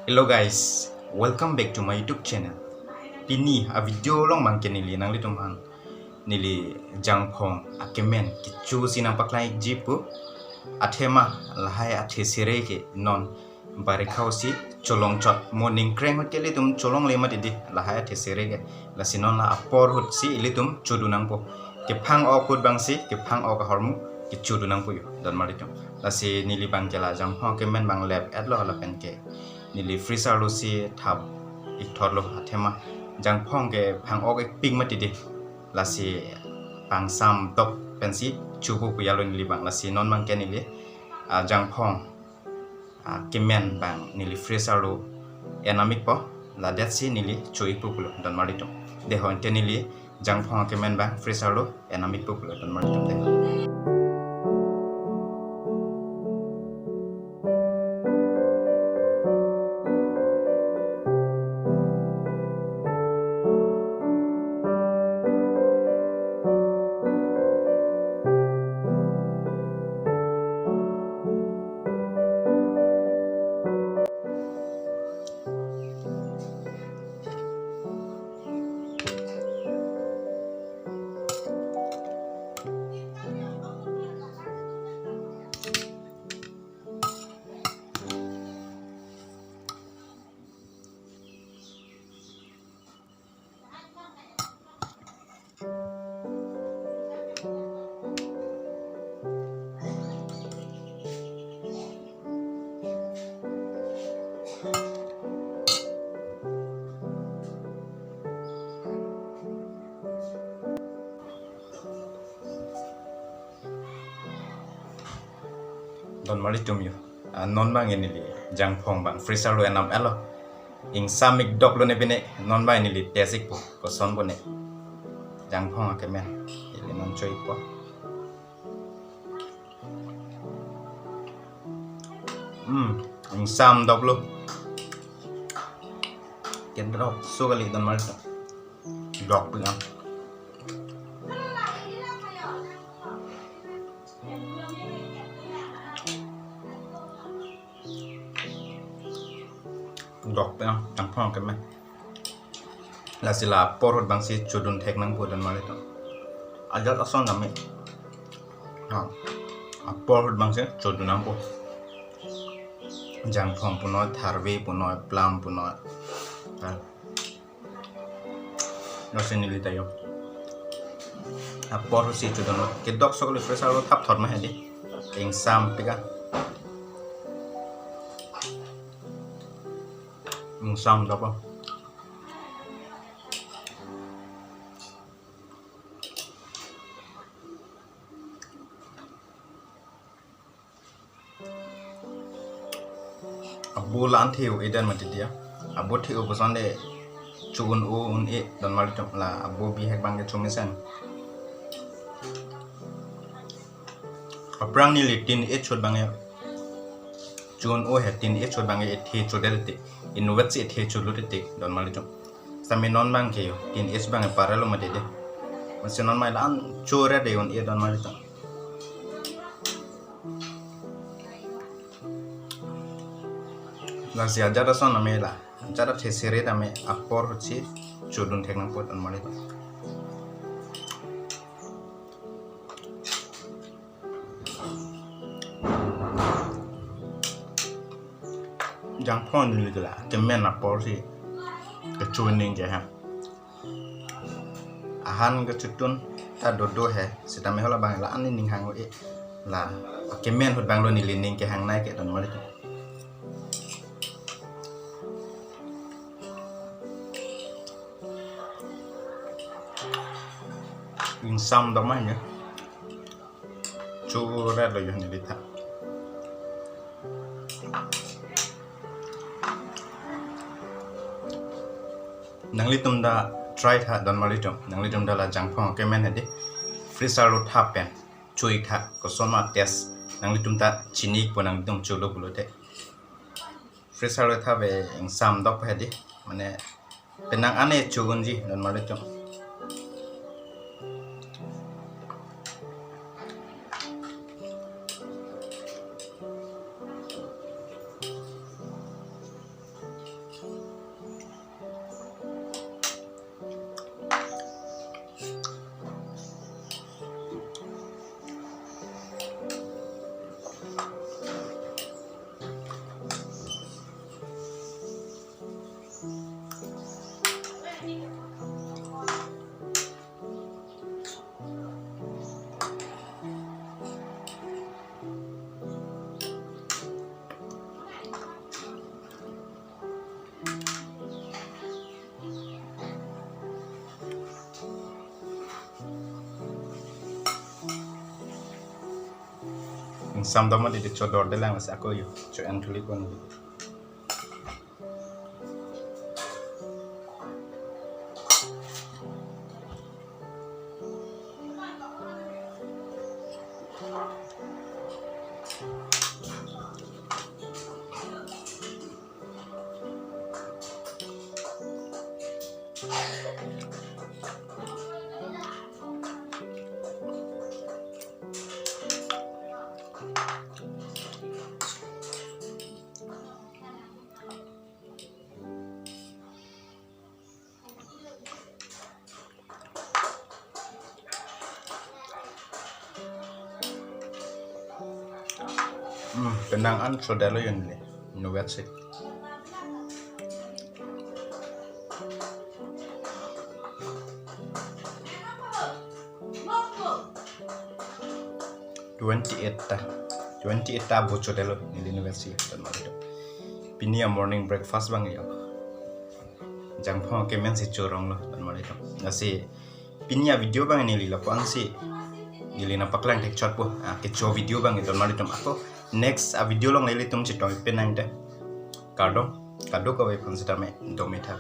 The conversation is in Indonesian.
Hello guys, welcome back to my YouTube channel. Pini a video long mang kenili nang litum hang nili Jangphong Akemen Kecho sinang paklai jipu athema lahai athe sire ke non barikau si cholong chot morning kreng hot ke litum cholong lema didi lahai athe sire ke la sinon la apor hot si litum chudunang po ke phang ok hot bang si ke phang ok hormu ke chudunang po yo Donmarli tum la si nili bang ke la Jangphong Akemen bang lab at lo la pen ke nili freezer lo si thap ik thot lo athema Jangphong ke phang ok ek ping ma didi la si pang sam top pensi chubu pu yalo nili bang la si non mang ken nili Jangphong Akemen bang nili freezer lo enamik po la det si nili chui pu pulo Donmarli tum de hon ken nili Jangphong Akemen bang freezer lo enamik pu pulo Donmarli tum de Donmarli tum yo non bang nili Jangphong bang freezer lo enam elo ing samik dok lo ne bine non bang nili tesik po ko son bo ne Jangphong Akemen ili non choi po ing sam dok lo ken drop so gali Donmarli tum dok pu ang dok pe Jangphong Akemen la sila Apor hot bang si chudun thek nang po Donmarli tum ajal ason nami Apor hot bang si chudun nang po Jangphong puno tharve puno plum puno no senili tayo Apor si chudun ke dok sokli freezer lo thap thot ma hedi ing sam pika sam apa abu lan thiu idan mati dia abu thiu bosande chun u un e Donmarli tum la abu bi hek bang ke chumisen aprang ni litin e chot bang chun o hetin e chot bang e the chodel te inovat si the chulu te Donmarli tum sami non bang ke yo tin es bang paralo mate de masih non mai lan chore de on e Donmarli tum la si ajara son amela ajara the sere dame Apor hochi chudun thek nang po Donmarli tum Jangphong ni la Akemen Apor si Kecho ning je ha ahan ke chutun ta dodo he sita me hola bang la ani ning hang e la Akemen hot bang lo ni lining ke hang nai ke Donmarli tum ing sam do ma nya chu ra lo yo ni ta nangli tum da try tha Donmarli tum nangli tum da la Jangphong Akemen hedi freezer lo thap pen chui tha ko soma test nangli tum ta chini po nang tum chulo pulo te freezer lo tha be ing sam dok hedi mane penang ane chugun ji Donmarli tum Sam dama di chodor de lang mas ako yo cho an thuli kon Penang an saudara yun le no website 28 ta bocor delo ni university Donmarli pinia morning breakfast bang yo Jangphong Akemen si corong lo Donmarli nasi pinia video bang ni lila ko ang si gilina paklang tek chat po Kecho video bang Donmarli ako next a video long lele tum chitong penang de kado ko we pon sita me do me tha